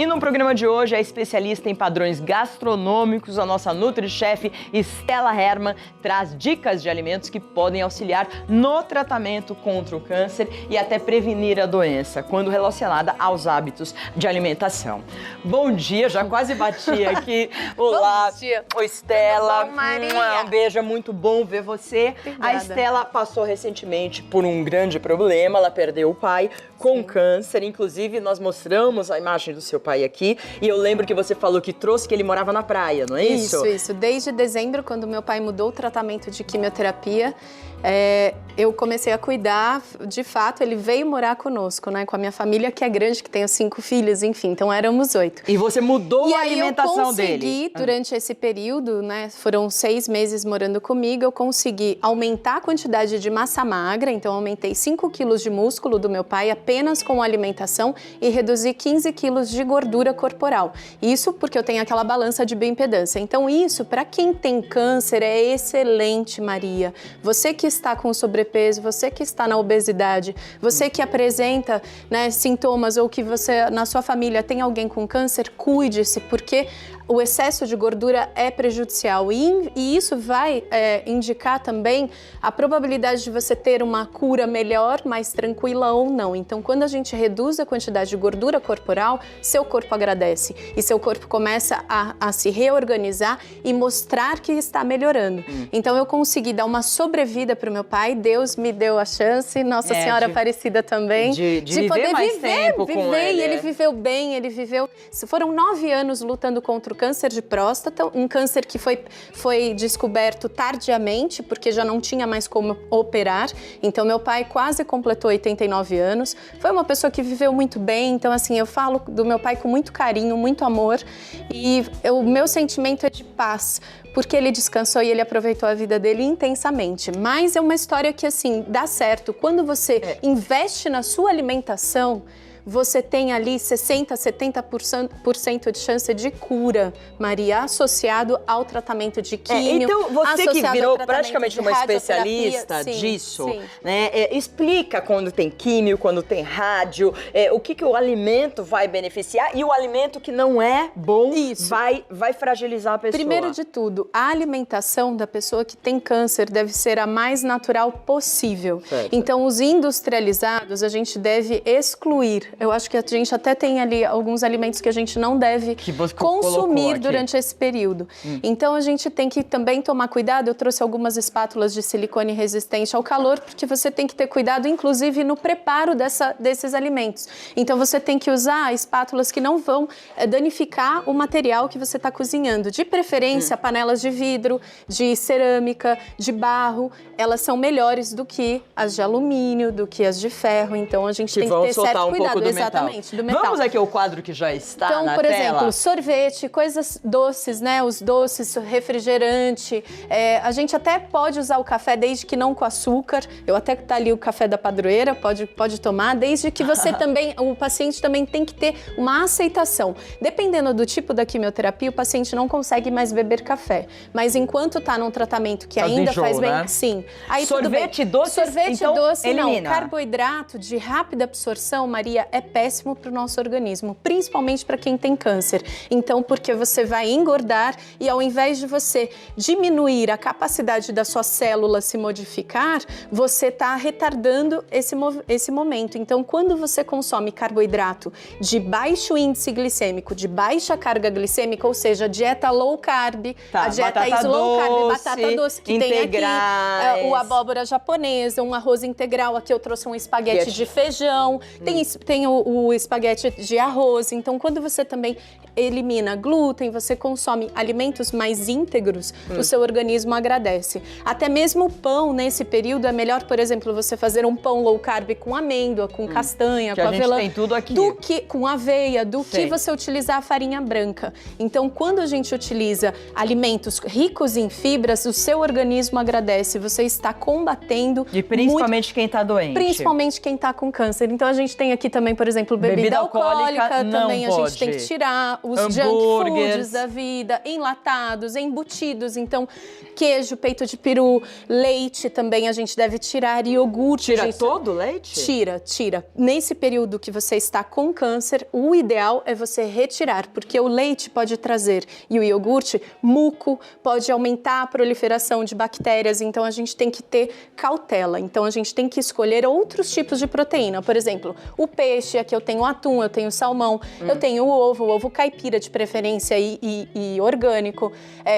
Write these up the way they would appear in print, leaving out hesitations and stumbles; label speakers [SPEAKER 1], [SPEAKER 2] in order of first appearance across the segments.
[SPEAKER 1] E no programa de hoje, a especialista em padrões gastronômicos, a nossa NutriChef Stella Hermann, traz dicas de alimentos que podem auxiliar no tratamento contra o câncer e até prevenir a doença, quando relacionada aos hábitos de alimentação. Bom dia, já quase bati aqui. Olá,
[SPEAKER 2] bom dia.
[SPEAKER 1] Oi, Stella.
[SPEAKER 2] Tudo bom, Maria?
[SPEAKER 1] Um beijo, é muito bom ver você.
[SPEAKER 2] Obrigada.
[SPEAKER 1] A Stella passou recentemente por um grande problema, ela perdeu o pai com câncer, inclusive nós mostramos a imagem do seu pai aqui e eu lembro que você falou que trouxe que ele morava na praia, não é isso?
[SPEAKER 2] Isso. Desde dezembro, quando meu pai mudou o tratamento de quimioterapia, eu comecei a cuidar, de fato, ele veio morar conosco, né? Com a minha família, que é grande, que tenho 5 filhos, enfim, então éramos 8.
[SPEAKER 1] E você mudou a alimentação dele?
[SPEAKER 2] E aí eu consegui, durante esse período, né? Foram 6 meses morando comigo, eu consegui aumentar a quantidade de massa magra, então aumentei 5 quilos de músculo do meu pai apenas com a alimentação e reduzi 15 quilos de gordura corporal. Isso porque eu tenho aquela balança de bioimpedância. Então isso, para quem tem câncer, é excelente, Maria. Você que está com sobrepeso, você que está na obesidade, você que apresenta, né, sintomas ou que você, na sua família, tem alguém com câncer, cuide-se, porque o excesso de gordura é prejudicial e isso vai indicar também a probabilidade de você ter uma cura melhor, mais tranquila ou não. Então, quando a gente reduz a quantidade de gordura corporal, seu corpo agradece e seu corpo começa a se reorganizar e mostrar que está melhorando. Então, eu consegui dar uma sobrevida para o meu pai, Deus me deu a chance, Nossa Senhora Aparecida também,
[SPEAKER 1] de poder
[SPEAKER 2] mais
[SPEAKER 1] viver com ele.
[SPEAKER 2] E ele viveu bem, foram 9 anos lutando contra o câncer de próstata, um câncer que foi descoberto tardiamente, porque já não tinha mais como operar. Então, meu pai quase completou 89 anos. Foi uma pessoa que viveu muito bem. Então, assim, eu falo do meu pai com muito carinho, muito amor. E o meu sentimento é de paz, porque ele descansou e ele aproveitou a vida dele intensamente. Mas é uma história que, assim, dá certo. Quando você investe na sua alimentação, você tem ali 60%, 70% de chance de cura, Maria, associado ao tratamento de químio.
[SPEAKER 1] Então, você que virou praticamente uma especialista disso, né? Explica quando tem químio, quando tem rádio, o que o alimento vai beneficiar e o alimento que não é bom vai fragilizar a pessoa.
[SPEAKER 2] Primeiro de tudo, a alimentação da pessoa que tem câncer deve ser a mais natural possível.
[SPEAKER 1] Certo.
[SPEAKER 2] Então, os industrializados a gente deve excluir. Eu acho que a gente até tem ali alguns alimentos que a gente não deve consumir durante esse período. Então, a gente tem que também tomar cuidado. Eu trouxe algumas espátulas de silicone resistente ao calor, porque você tem que ter cuidado, inclusive, no preparo desses alimentos. Então, você tem que usar espátulas que não vão danificar o material que você está cozinhando. De preferência, panelas de vidro, de cerâmica, de barro. Elas são melhores do que as de alumínio, do que as de ferro. Então, a gente tem que ter certo cuidado.
[SPEAKER 1] Exatamente, do metal. Vamos aqui ao quadro que já está na tela.
[SPEAKER 2] Então, por exemplo, sorvete, coisas doces, né? Os doces, refrigerante. A gente até pode usar o café desde que não com açúcar. Eu até tá ali o café da padroeira, pode tomar, desde que você também, o paciente também tem que ter uma aceitação. Dependendo do tipo da quimioterapia, o paciente não consegue mais beber café. Mas enquanto está num tratamento que ainda faz bem,
[SPEAKER 1] né?
[SPEAKER 2] Sim. Aí
[SPEAKER 1] sorvete doce,
[SPEAKER 2] sorvete
[SPEAKER 1] então,
[SPEAKER 2] doce,
[SPEAKER 1] elimina.
[SPEAKER 2] Não. Carboidrato de rápida absorção, Maria, é péssimo para o nosso organismo, principalmente para quem tem câncer. Então, porque você vai engordar e ao invés de você diminuir a capacidade da sua célula se modificar, você está retardando esse momento. Então, quando você consome carboidrato de baixo índice glicêmico, de baixa carga glicêmica, ou seja, dieta low carb, a dieta slow carb, batata doce, que tem aqui o abóbora japonesa, um arroz integral, aqui eu trouxe um espaguete de feijão, tem o espaguete de arroz. Então, quando você também elimina glúten, você consome alimentos mais íntegros, o seu organismo agradece. Até mesmo o pão, nesse período, é melhor, por exemplo, você fazer um pão low carb com amêndoa, com castanha, com avelã.
[SPEAKER 1] Tem tudo aqui.
[SPEAKER 2] Com aveia, do que você utilizar a farinha branca. Então, quando a gente utiliza alimentos ricos em fibras, o seu organismo agradece. Você está combatendo...
[SPEAKER 1] E principalmente quem está doente.
[SPEAKER 2] Principalmente quem está com câncer. Então, a gente tem aqui também, por exemplo, bebida alcoólica também a gente tem que tirar. os junk foods da vida, enlatados, embutidos, então queijo, peito de peru, leite também a gente deve tirar, iogurte.
[SPEAKER 1] Tira todo o leite?
[SPEAKER 2] Tira. Nesse período que você está com câncer, o ideal é você retirar, porque o leite pode trazer, e o iogurte, muco, pode aumentar a proliferação de bactérias, então a gente tem que ter cautela. Então a gente tem que escolher outros tipos de proteína, por exemplo, o peixe, aqui eu tenho atum, eu tenho salmão, eu tenho o ovo caipira de preferência e orgânico,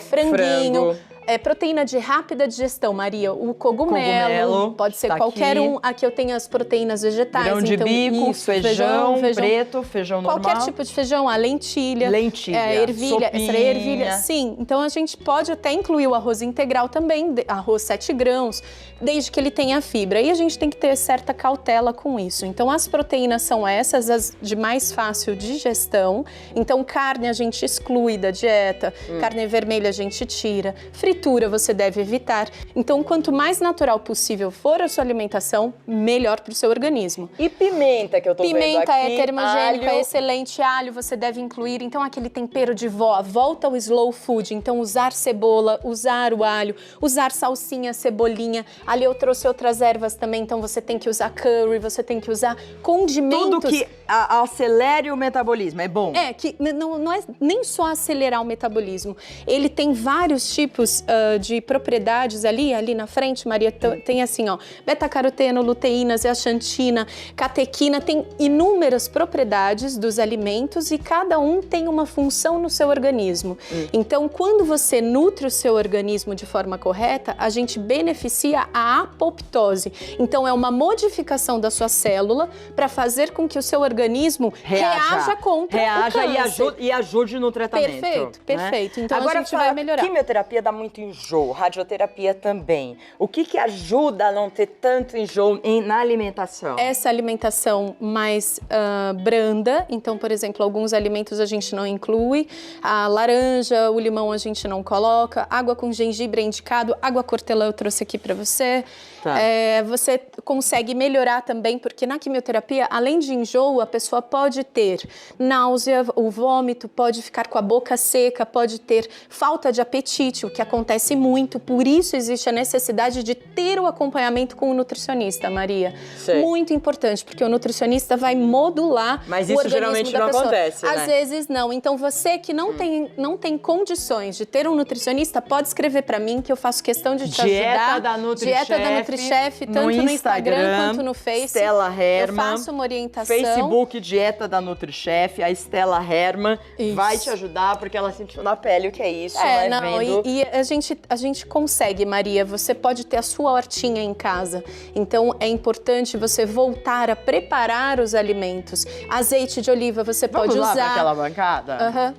[SPEAKER 2] franguinho. Proteína de rápida digestão, Maria. O cogumelo pode ser qualquer um. Aqui eu tenho as proteínas vegetais.
[SPEAKER 1] Grão de bico, feijão preto, feijão normal.
[SPEAKER 2] Qualquer tipo de feijão, a lentilha. Ervilha, essa é ervilha. Sim, então a gente pode até incluir o arroz integral também, arroz 7 grãos, desde que ele tenha fibra. E a gente tem que ter certa cautela com isso. Então as proteínas são essas, as de mais fácil digestão. Então carne a gente exclui da dieta, carne vermelha a gente tira, fritura você deve evitar. Então, quanto mais natural possível for a sua alimentação, melhor para o seu organismo.
[SPEAKER 1] E pimenta que eu tô vendo aqui?
[SPEAKER 2] Pimenta é termogênico, é excelente. Alho você deve incluir. Então, aquele tempero de vó, volta ao slow food. Então, usar cebola, usar o alho, usar salsinha, cebolinha. Ali eu trouxe outras ervas também. Então, você tem que usar curry, você tem que usar condimentos.
[SPEAKER 1] Tudo que acelere o metabolismo, é bom?
[SPEAKER 2] Que não é nem só acelerar o metabolismo. Ele tem vários tipos de propriedades ali na frente, Maria, tem assim, ó, beta-caroteno, luteína, zeaxantina, catequina, tem inúmeras propriedades dos alimentos e cada um tem uma função no seu organismo. Então, quando você nutre o seu organismo de forma correta, a gente beneficia a apoptose. Então, é uma modificação da sua célula para fazer com que o seu organismo reaja contra o câncer.
[SPEAKER 1] E ajude no tratamento.
[SPEAKER 2] Perfeito.
[SPEAKER 1] Né?
[SPEAKER 2] Então,
[SPEAKER 1] agora,
[SPEAKER 2] a gente vai melhorar.
[SPEAKER 1] Quimioterapia dá muito enjoo, radioterapia também. O que ajuda a não ter tanto enjoo na alimentação?
[SPEAKER 2] Essa alimentação mais branda, então, por exemplo, alguns alimentos a gente não inclui, a laranja, o limão a gente não coloca, água com gengibre é indicado, água hortelã eu trouxe aqui para você.
[SPEAKER 1] Tá.
[SPEAKER 2] Você consegue melhorar também, porque na quimioterapia, além de enjoo, a pessoa pode ter náusea, o vômito, pode ficar com a boca seca, pode ter falta de apetite, o que acontece muito, por isso existe a necessidade de ter o acompanhamento com o nutricionista, Maria.
[SPEAKER 1] Sei.
[SPEAKER 2] Muito importante, porque o nutricionista vai modular
[SPEAKER 1] Mas
[SPEAKER 2] o
[SPEAKER 1] isso
[SPEAKER 2] organismo
[SPEAKER 1] geralmente
[SPEAKER 2] da
[SPEAKER 1] não
[SPEAKER 2] pessoa.
[SPEAKER 1] acontece, né?
[SPEAKER 2] Às vezes não. Então você que não tem condições de ter um nutricionista, pode escrever para mim que eu faço questão de te ajudar.
[SPEAKER 1] Dieta da
[SPEAKER 2] NutriChef, tanto no Instagram quanto no Face.
[SPEAKER 1] Stella Herman.
[SPEAKER 2] Eu faço uma orientação.
[SPEAKER 1] Facebook Dieta da NutriChef, a Stella Herman vai te ajudar, porque ela sentiu na pele o que é isso, né?
[SPEAKER 2] E a gente consegue, Maria. Você pode ter a sua hortinha em casa. Então, é importante você voltar a preparar os alimentos. Azeite de oliva você pode usar.
[SPEAKER 1] Vamos lá para aquela bancada?
[SPEAKER 2] Tá.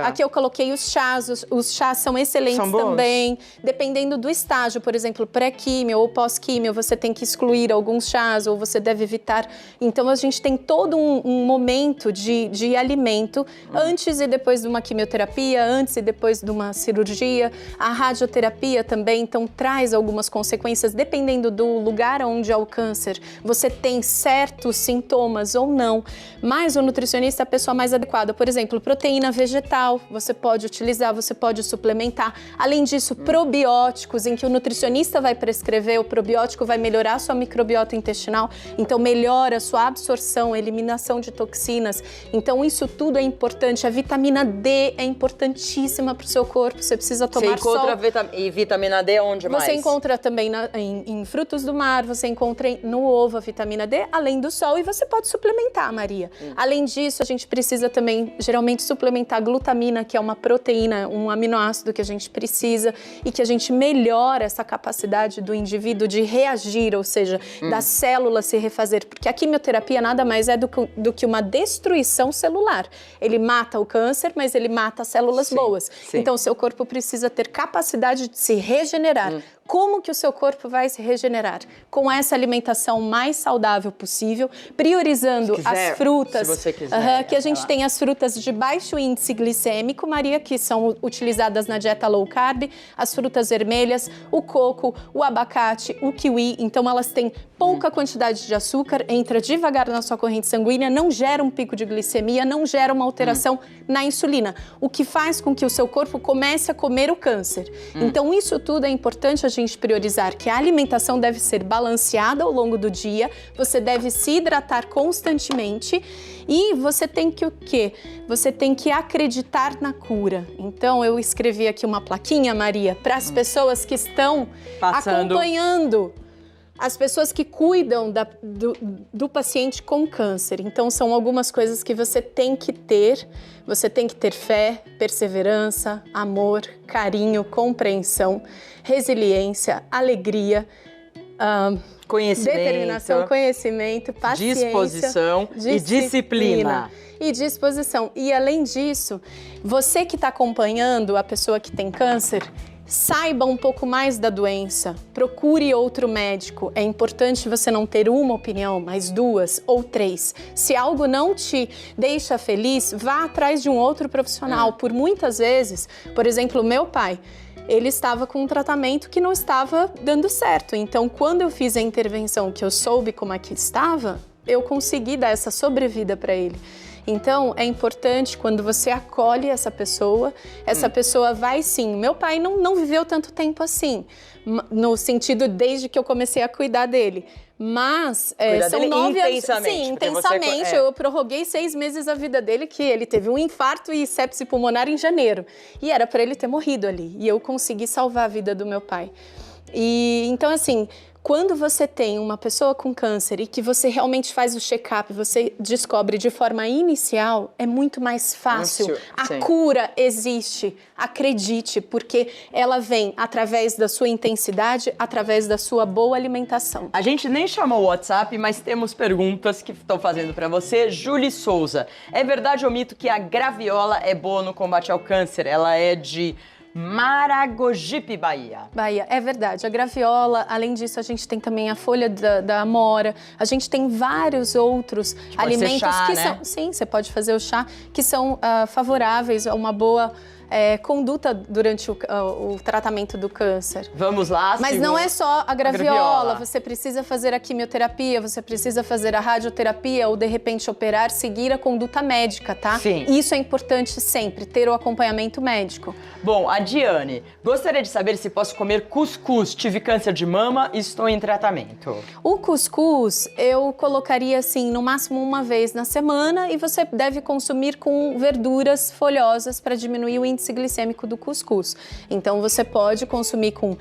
[SPEAKER 2] Aqui eu coloquei os chás, os chás são excelentes também. Dependendo do estágio, por exemplo, pré-químio ou pós-químio, você tem que excluir alguns chás ou você deve evitar. Então a gente tem todo um momento de alimento antes e depois de uma quimioterapia, antes e depois de uma cirurgia. A radioterapia também, então, traz algumas consequências, dependendo do lugar onde é o câncer. Você tem certos sintomas ou não, mas o nutricionista é a pessoa mais adequada. Por exemplo, proteína vegetal, você pode utilizar, você pode suplementar. Além disso, probióticos, em que o nutricionista vai prescrever, o probiótico vai melhorar a sua microbiota intestinal, então melhora a sua absorção, eliminação de toxinas. Então isso tudo é importante. A vitamina D é importantíssima para o seu corpo, você precisa tomar sol.
[SPEAKER 1] Você encontra vitamina D onde mais?
[SPEAKER 2] Você encontra também em frutos do mar, você encontra no ovo a vitamina D, além do sol, e você pode suplementar, Maria. Além disso, a gente precisa também, geralmente, suplementar a glutamina, que é uma proteína, um aminoácido que a gente precisa e que a gente melhora essa capacidade do indivíduo de reagir, ou seja, das células se refazer, porque a quimioterapia nada mais é do que uma destruição celular. Ele mata o câncer, mas ele mata as células boas. Então, o seu corpo precisa ter capacidade de se regenerar. Como que o seu corpo vai se regenerar? Com essa alimentação mais saudável possível, priorizando as frutas.
[SPEAKER 1] Se você quiser.
[SPEAKER 2] Que a gente tem as frutas de baixo índice glicêmico, Maria, que são utilizadas na dieta low carb, as frutas vermelhas, o coco, o abacate, o kiwi. Então, elas têm pouca quantidade de açúcar, entra devagar na sua corrente sanguínea, não gera um pico de glicemia, não gera uma alteração na insulina, o que faz com que o seu corpo comece a comer o câncer. Então, isso tudo é importante a gente priorizar, que a alimentação deve ser balanceada ao longo do dia, você deve se hidratar constantemente e você tem que o quê? Você tem que acreditar na cura. Então, eu escrevi aqui uma plaquinha, Maria, para as pessoas que estão acompanhando, as pessoas que cuidam do paciente com câncer. Então, são algumas coisas que você tem que ter. Você tem que ter fé, perseverança, amor, carinho, compreensão, resiliência, alegria, determinação, conhecimento, paciência,
[SPEAKER 1] disposição e disciplina.
[SPEAKER 2] E disposição. E além disso, você que está acompanhando a pessoa que tem câncer, saiba um pouco mais da doença, procure outro médico. É importante você não ter uma opinião, mas 2 ou 3. Se algo não te deixa feliz, vá atrás de um outro profissional. Por muitas vezes, por exemplo, meu pai, ele estava com um tratamento que não estava dando certo. Então, quando eu fiz a intervenção, que eu soube como é que estava, eu consegui dar essa sobrevida para ele. Então, é importante quando você acolhe essa pessoa vai sim. Meu pai não viveu tanto tempo assim, no sentido desde que eu comecei a cuidar dele. Mas são 9 anos. Sim, intensamente. Eu prorroguei 6 meses a vida dele, que ele teve um infarto e sepse pulmonar em janeiro. E era para ele ter morrido ali. E eu consegui salvar a vida do meu pai. E então, assim, quando você tem uma pessoa com câncer e que você realmente faz o check-up, você descobre de forma inicial, é muito mais fácil. A cura existe, acredite, porque ela vem através da sua intensidade, através da sua boa alimentação.
[SPEAKER 1] A gente nem chamou o WhatsApp, mas temos perguntas que estão fazendo para você. Julie Souza, é verdade ou mito que a graviola é boa no combate ao câncer? Ela é de Maragogipe, Bahia.
[SPEAKER 2] É verdade. A graviola, além disso, a gente tem também a folha da amora. A gente tem vários outros alimentos que são... Sim, você pode fazer o chá, que são favoráveis a uma boa conduta durante o tratamento do câncer.
[SPEAKER 1] Vamos lá.
[SPEAKER 2] Mas não é só a graviola. Você precisa fazer a quimioterapia, você precisa fazer a radioterapia ou, de repente, operar, seguir a conduta médica, tá?
[SPEAKER 1] Sim.
[SPEAKER 2] Isso é importante sempre, ter o acompanhamento médico.
[SPEAKER 1] Bom, a Diane, gostaria de saber se posso comer cuscuz. Tive câncer de mama e estou em tratamento.
[SPEAKER 2] O cuscuz, eu colocaria assim, no máximo uma vez na semana, e você deve consumir com verduras folhosas para diminuir o índice glicêmico do cuscuz. Então, você pode consumir com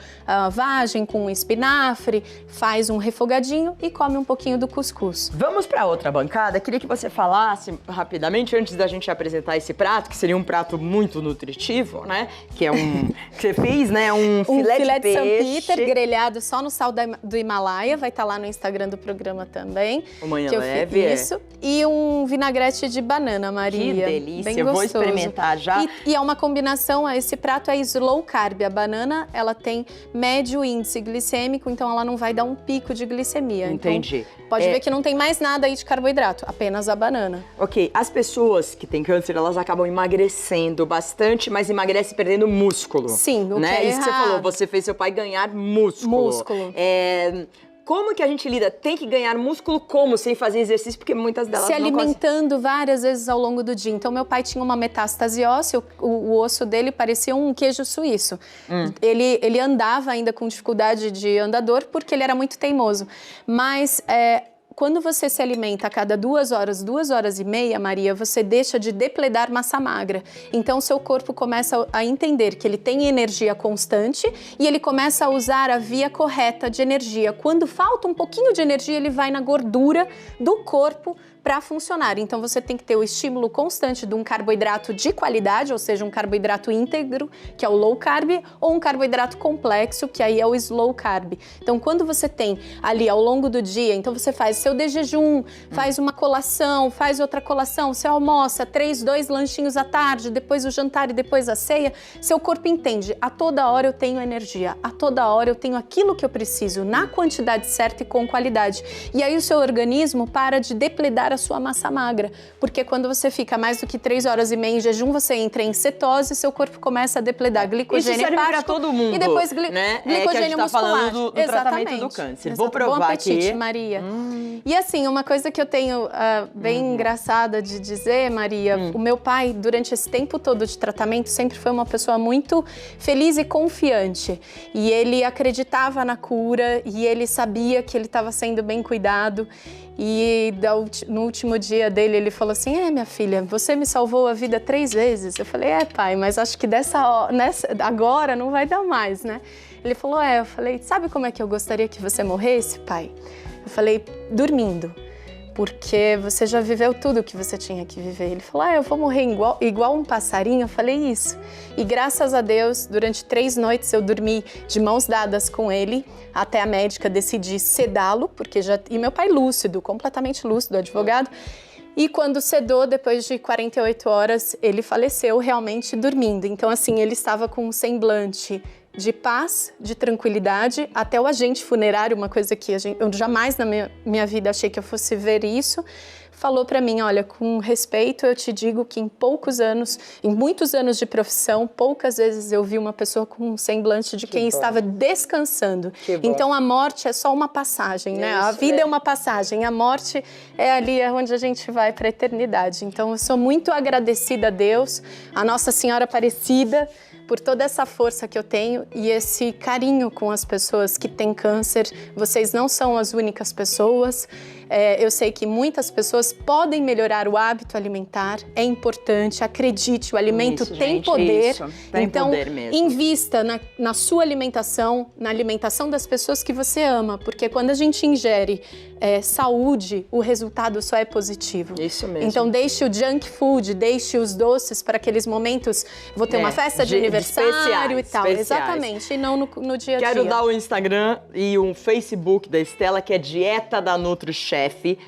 [SPEAKER 2] vagem, com espinafre, faz um refogadinho e come um pouquinho do cuscuz.
[SPEAKER 1] Vamos para outra bancada. Queria que você falasse rapidamente, antes da gente apresentar esse prato, que seria um prato muito nutritivo, né? Que é que você fez, né? Um filé de
[SPEAKER 2] São Peter, grelhado só no sal do Himalaia. Vai estar lá no Instagram do programa também.
[SPEAKER 1] O Manhã
[SPEAKER 2] que
[SPEAKER 1] Leve,
[SPEAKER 2] eu fiz isso. E um vinagrete de banana, Maria.
[SPEAKER 1] Que delícia,
[SPEAKER 2] bem
[SPEAKER 1] eu vou
[SPEAKER 2] gostoso.
[SPEAKER 1] experimentar já.
[SPEAKER 2] E é uma combinação, esse prato é slow carb. A banana, ela tem médio índice glicêmico, então ela não vai dar um pico de glicemia.
[SPEAKER 1] Entendi.
[SPEAKER 2] Então, pode ver que não tem mais nada aí de carboidrato, apenas a banana.
[SPEAKER 1] Ok, as pessoas que têm câncer, elas acabam emagrecendo bastante, mas emagrecem perdendo músculo.
[SPEAKER 2] Sim, o
[SPEAKER 1] né?
[SPEAKER 2] que é
[SPEAKER 1] Isso que você falou, você fez seu pai ganhar músculo. Como que a gente lida? Tem que ganhar músculo como? Sem fazer exercício, porque muitas delas
[SPEAKER 2] se alimentando várias vezes ao longo do dia. Então, meu pai tinha uma metástase óssea, o osso dele parecia um queijo suíço. Ele andava ainda com dificuldade de andador porque ele era muito teimoso. Mas quando você se alimenta a cada 2 horas, 2 horas e meia, Maria, você deixa de depledar massa magra. Então, seu corpo começa a entender que ele tem energia constante e ele começa a usar a via correta de energia. Quando falta um pouquinho de energia, ele vai na gordura do corpo para funcionar. Então, você tem que ter o estímulo constante de um carboidrato de qualidade, ou seja, um carboidrato íntegro, que é o low carb, ou um carboidrato complexo, que aí é o slow carb. Então, quando você tem ali ao longo do dia, então você faz seu de jejum, faz uma colação, faz outra colação, você almoça 2 lanchinhos à tarde, depois o jantar e depois a ceia, seu corpo entende, a toda hora eu tenho energia, a toda hora eu tenho aquilo que eu preciso, na quantidade certa e com qualidade. E aí o seu organismo para de depledar a sua massa magra. Porque quando você fica mais do que 3 horas e meia em jejum, você entra em cetose, seu corpo começa a depletar glicogênio
[SPEAKER 1] Isso serve
[SPEAKER 2] hepático
[SPEAKER 1] para todo mundo,
[SPEAKER 2] e depois
[SPEAKER 1] né?
[SPEAKER 2] glicogênio
[SPEAKER 1] que a gente tá
[SPEAKER 2] muscular.
[SPEAKER 1] falando do tratamento do câncer. Vou provar
[SPEAKER 2] Bom apetite,
[SPEAKER 1] aqui.
[SPEAKER 2] Maria. E assim, uma coisa que eu tenho bem engraçada de dizer, Maria, o meu pai, durante esse tempo todo de tratamento, sempre foi uma pessoa muito feliz e confiante. E ele acreditava na cura e ele sabia que ele estava sendo bem cuidado. E no último dia dele, ele falou assim, minha filha, você me salvou a vida 3 vezes. Eu falei, pai, mas acho que agora não vai dar mais, né? Ele falou, eu falei, sabe como é que eu gostaria que você morresse, pai? Eu falei, dormindo, porque você já viveu tudo o que você tinha que viver. Ele falou, eu vou morrer igual um passarinho. Eu falei, isso. E graças a Deus, durante 3 noites eu dormi de mãos dadas com ele, até a médica decidir sedá-lo, e meu pai lúcido, completamente lúcido, advogado. E quando sedou, depois de 48 horas, ele faleceu realmente dormindo. Então, assim, ele estava com um semblante de paz, de tranquilidade, até o agente funerário, uma coisa que eu jamais na minha vida achei que eu fosse ver isso, falou para mim, olha, com respeito eu te digo que em muitos anos de profissão, poucas vezes eu vi uma pessoa com um semblante de quem estava descansando. Então a morte é só uma passagem, né? A vida é uma passagem, a morte é ali onde a gente vai para a eternidade. Então eu sou muito agradecida a Deus, a Nossa Senhora Aparecida, por toda essa força que eu tenho e esse carinho com as pessoas que têm câncer. Vocês não são as únicas pessoas. Eu sei que muitas pessoas podem melhorar o hábito alimentar. É importante, acredite, o alimento tem poder. Então, invista na sua alimentação, na alimentação das pessoas que você ama. Porque quando a gente ingere saúde, o resultado só é positivo.
[SPEAKER 1] Isso mesmo.
[SPEAKER 2] Então, deixe o junk food, deixe os doces para aqueles momentos. Vou ter uma festa de aniversário e tal. Exatamente, e não no dia a dia.
[SPEAKER 1] Quero dar o Instagram e o Facebook da Estela, que é Dieta da NutriChef.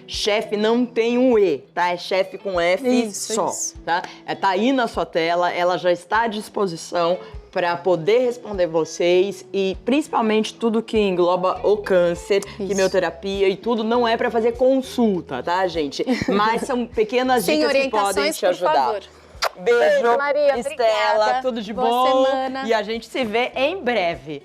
[SPEAKER 1] Chef não tem um E, tá? É chefe com F só, tá? Tá aí na sua tela, ela já está à disposição para poder responder vocês e principalmente tudo que engloba o câncer, quimioterapia e tudo, não é para fazer consulta, tá, gente? Mas são pequenas dicas que podem te ajudar.
[SPEAKER 2] Por favor.
[SPEAKER 1] Beijo,
[SPEAKER 2] Maria,
[SPEAKER 1] Estela,
[SPEAKER 2] obrigada.
[SPEAKER 1] tudo de
[SPEAKER 2] Boa
[SPEAKER 1] bom.
[SPEAKER 2] semana.
[SPEAKER 1] E a gente se vê em breve.